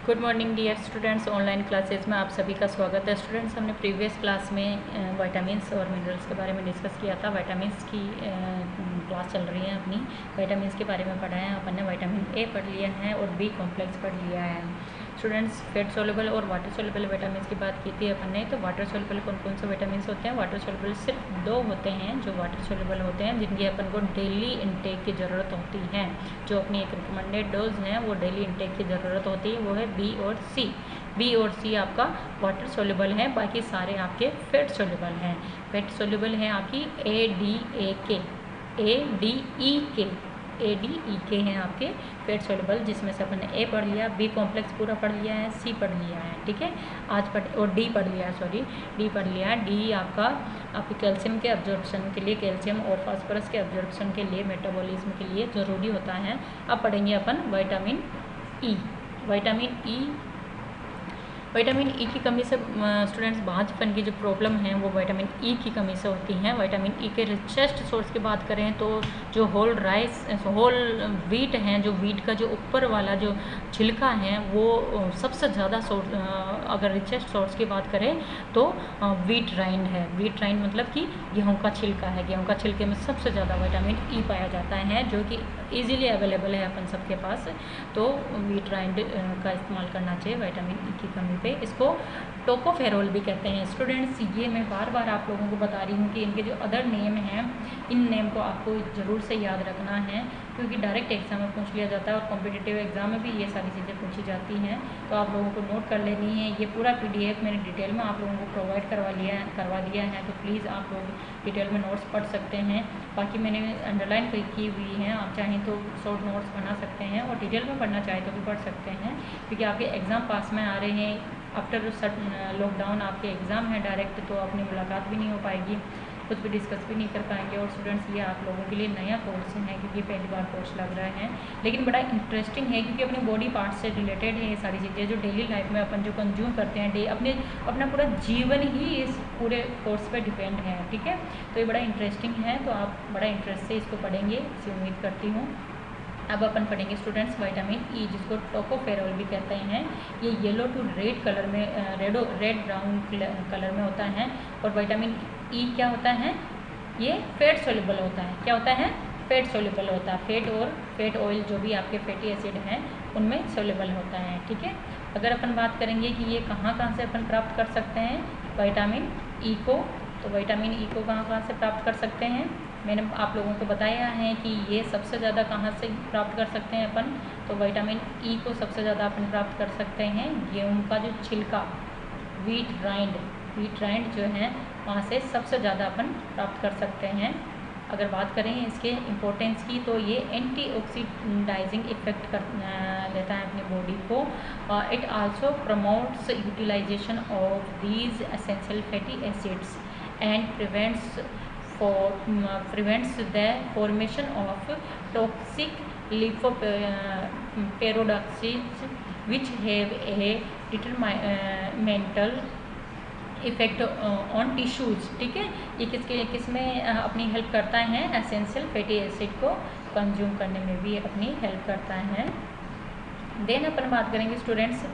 Good morning dear students. Online classes में आप सभी का स्वागत है। स्टूडेंट्स, हमने प्रीवियस क्लास में विटामिन्स और मिनरल्स के बारे में डिस्कस किया था। विटामिन्स की क्लास चल रही है अपनी। विटामिन्स के बारे में पढ़ा है अपन ने। विटामिन ए पढ़ लिया है और बी कॉम्प्लेक्स पढ़ लिया है। स्टूडेंट्स, फैट सोल्युबल और वाटर सोल्युबल विटामिन्स की बात की थी अपन ने। तो वाटर सोल्युबल कौन कौन से विटामिन्स होते हैं? वाटर सोल्युबल सिर्फ 2 होते हैं जो वाटर सोल्युबल होते हैं, जिनकी अपन को डेली इनटेक की ज़रूरत होती है। जो अपनी एक रिकमेंडेड डोज है वो डेली इनटेक की ज़रूरत होती है, वो है बी और सी। बी और सी आपका वाटर सोल्युबल है, बाकी सारे आपके फैट सोल्युबल हैं। फैट सोल्युबल है आपकी ए डी ई के हैं आपके फैट सोल्युबल, जिसमें से अपन ने ए पढ़ लिया, बी कॉम्प्लेक्स पूरा पढ़ लिया है, सी पढ़ लिया है, ठीक है। और डी पढ़ लिया है, सॉरी, डी पढ़ लिया है। डी आपके कैल्शियम के एब्जॉर्प्शन के लिए, कैल्शियम और फास्फोरस के एब्जॉर्प्शन के लिए, मेटाबॉलिज्म के लिए ज़रूरी होता है। अब पढ़ेंगे अपन विटामिन ई। विटामिन ई की कमी से स्टूडेंट्स भाजपन की जो प्रॉब्लम है वो विटामिन ई की कमी से होती हैं। विटामिन ई के रिचेस्ट सोर्स की बात करें तो जो होल व्हीट हैं, जो व्हीट का जो ऊपर वाला जो छिलका है वो सबसे ज़्यादा सोर्स, अगर रिचेस्ट सोर्स की बात करें तो व्हीट राइंड है। व्हीट राइंड मतलब कि गेहूँ का छिलका है। गेहूँ का छिलके में सबसे ज़्यादा विटामिन ई पाया जाता है, जो कि ईजिली अवेलेबल है अपन सबके पास। तो व्हीट राइंड का इस्तेमाल करना चाहिए विटामिन ई की कमी पे। इसको टोकोफेरोल भी कहते हैं। स्टूडेंट्स, ये मैं बार बार आप लोगों को बता रही हूँ कि इनके जो अदर नेम हैं, इन नेम को आपको ज़रूर से याद रखना है, क्योंकि डायरेक्ट एग्जाम में पूछ लिया जाता है और कॉम्पिटिटिव एग्जाम में भी ये सारी चीज़ें पूछी जाती हैं। तो आप लोगों को नोट कर लेनी है। ये पूरा PDF मैंने डिटेल में आप लोगों को प्रोवाइड करवा दिया है, तो प्लीज़ आप लोग डिटेल में नोट्स पढ़ सकते हैं। बाकी मैंने अंडरलाइन की हुई हैं, आप चाहें तो शॉर्ट नोट्स बना सकते हैं और डिटेल में पढ़ना चाहें तो भी पढ़ सकते हैं, क्योंकि आपके एग्ज़ाम पास में आ रहे हैं। आफ्टर लॉकडाउन आपके एग्ज़ाम है डायरेक्ट, तो अपनी मुलाकात भी नहीं हो पाएगी, कुछ भी डिस्कस भी नहीं कर पाएंगे। और स्टूडेंट्स, ये आप लोगों के लिए नया कोर्स है, क्योंकि पहली बार कोर्स लग रहा है, लेकिन बड़ा इंटरेस्टिंग है, क्योंकि अपने बॉडी पार्ट से रिलेटेड है ये सारी चीज़ें, जो डेली लाइफ में अपन जो कंज्यूम करते हैं, अपना पूरा जीवन ही इस पूरे कोर्स पे डिपेंड है, ठीक है। तो ये बड़ा इंटरेस्टिंग है, तो आप बड़ा इंटरेस्ट से इसको पढ़ेंगे, इसी उम्मीद करती हूँ। अब अपन पढ़ेंगे स्टूडेंट्स विटामिन ई, जिसको टोकोफेरोल भी कहते हैं। ये येलो टू रेड कलर में, रेड ब्राउन कलर में होता है। और विटामिन ई क्या होता है? ये फैट सोल्युबल होता है। क्या होता है? फैट सोल्युबल होता है। फैट और फैट ऑयल, जो भी आपके फैटी एसिड हैं, उनमें सोल्युबल होता है, ठीक है। अगर अपन बात करेंगे कि ये कहाँ से अपन प्राप्त कर सकते हैं विटामिन ई को, तो विटामिन ई को कहाँ से प्राप्त कर सकते हैं? मैंने आप लोगों को बताया है कि ये सबसे ज़्यादा कहाँ से प्राप्त कर सकते हैं अपन, तो विटामिन ई को सबसे ज़्यादा अपन प्राप्त कर सकते हैं गेहूँ का जो छिलका, व्हीट राइंड जो है, वहाँ से सबसे ज़्यादा अपन प्राप्त कर सकते हैं। अगर बात करें इसके इम्पोर्टेंस की, तो ये एंटीऑक्सीडाइजिंग इफेक्ट देता है अपनी बॉडी को। It also promotes utilisation of these essential fatty acids and prevents the formation of toxic lipoperoxides which have a detrimental effect on tissues, ठीक है। ये किसमें अपनी हेल्प करता है? एसेंशियल फैटी एसिड को कंज्यूम करने में भी अपनी हेल्प करता है। देन अपन बात करेंगे स्टूडेंट्स,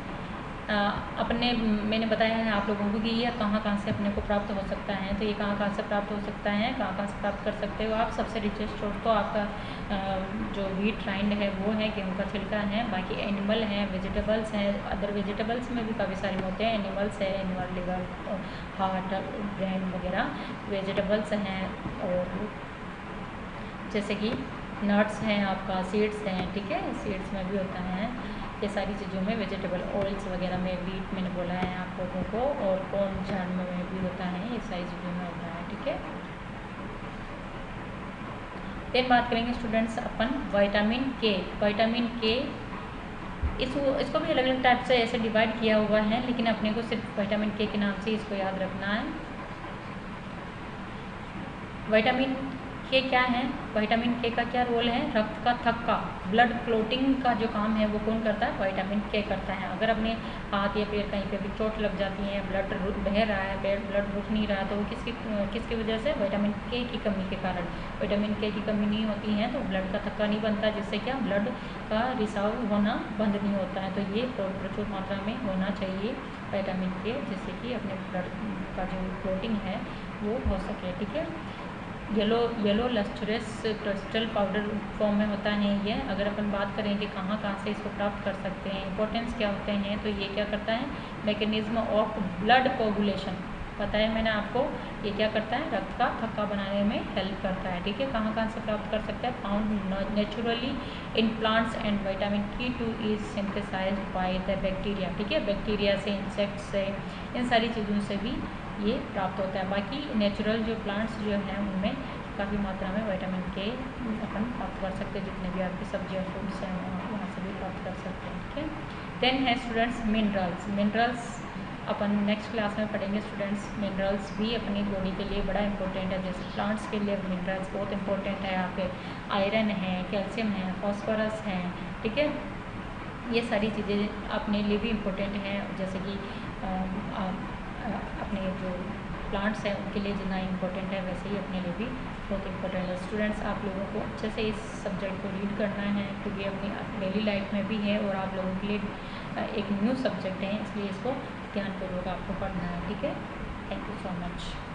मैंने बताया है आप लोगों को कि ये कहाँ से अपने को प्राप्त हो सकता है। तो ये कहाँ से प्राप्त हो सकता है, कहाँ से प्राप्त कर सकते हो आप? सबसे रिचेस्ट सोर्स तो आपका जो व्हीट राइंड है वो है, गेहूँ का छिलका है। बाकी एनिमल हैं, वेजिटेबल्स हैं। अदर वेजिटेबल्स में भी काफ़ी सारे होते हैं। एनिमल्स है, एनिमल लिवर, हार्ट, ब्रेन वगैरह वेजिटेबल्स हैं। और जैसे कि नट्स हैं, आपका सीड्स हैं, ठीक है, सीड्स में भी होता है। ये सारी चीज़ों में, वेजिटेबल ऑयल्स वगैरह में, व्हीट मैंने बोला है आप लोगों को, और कॉर्न झाड़ में भी होता है, ये सारी चीज़ों में होता है, ठीक है। फिर बात करेंगे स्टूडेंट्स अपन विटामिन के। इसको भी अलग अलग टाइप से ऐसे डिवाइड किया हुआ है, लेकिन अपने को सिर्फ विटामिन के नाम से इसको याद रखना है। विटामिन के क्या है, विटामिन के का क्या रोल है, रक्त का थक्का, ब्लड क्लोटिंग का जो काम है वो कौन करता है, विटामिन के करता है। अगर अपने हाथ या पैर कहीं पे भी चोट लग जाती है, ब्लड बह रहा है, ब्लड रुक नहीं रहा, तो वो किसकी वजह से, विटामिन के की कमी के कारण। विटामिन के की कमी नहीं होती है तो ब्लड का थक्का नहीं बनता, जिससे क्या ब्लड का रिसाव होना बंद नहीं होता है। तो ये प्रचुर मात्रा में होना चाहिए विटामिन के, जिससे कि अपने ब्लड का जो क्लोटिंग है वो हो सके। ठीक है, yellow lustrous crystal powder form में होता है ये। अगर अपन बात करें कि कहाँ से इसको प्राप्त कर सकते हैं, इंपॉर्टेंस क्या होते हैं, तो ये क्या करता है, मैकेनिज्म ऑफ ब्लड कोगुलेशन, पता है मैंने आपको, ये क्या करता है, रक्त का थक्का बनाने में हेल्प करता है। ठीक है, कहाँ से प्राप्त कर सकते हैं, found naturally in plants and vitamin K2 is synthesised by the bacteria. ठीक है, बैक्टीरिया से, इंसेक्ट से, इन सारी चीज़ों से भी ये प्राप्त होता है। बाकी नेचुरल जो प्लांट्स जो हैं उनमें काफ़ी मात्रा में विटामिन के अपन प्राप्त कर सकते हैं, जितने भी आपकी सब्जियाँ फ्रूट्स हैं वहाँ से भी प्राप्त कर सकते हैं। ठीक है, देन है स्टूडेंट्स मिनरल्स अपन नेक्स्ट क्लास में पढ़ेंगे स्टूडेंट्स। मिनरल्स भी अपनी बॉडी के लिए बड़ा इंपॉर्टेंट है, जैसे प्लांट्स के लिए मिनरल्स बहुत इंपॉर्टेंट है, यहाँ पे आयरन है, कैल्शियम है, फॉस्फोरस है। ठीक है, ये सारी चीज़ें अपने लिए भी इम्पोर्टेंट हैं, जैसे कि अपने जो प्लांट्स हैं उनके लिए जितना इम्पोर्टेंट है वैसे ही अपने लिए भी बहुत इम्पोर्टेंट है। स्टूडेंट्स, आप लोगों को अच्छे से इस सब्जेक्ट को रीड करना है, क्योंकि अपनी डेली लाइफ में भी है और आप लोगों के लिए एक न्यू सब्जेक्ट है, इसलिए इसको ध्यानपूर्वक आपको पढ़ना है। ठीक है, थैंक यू सो मच।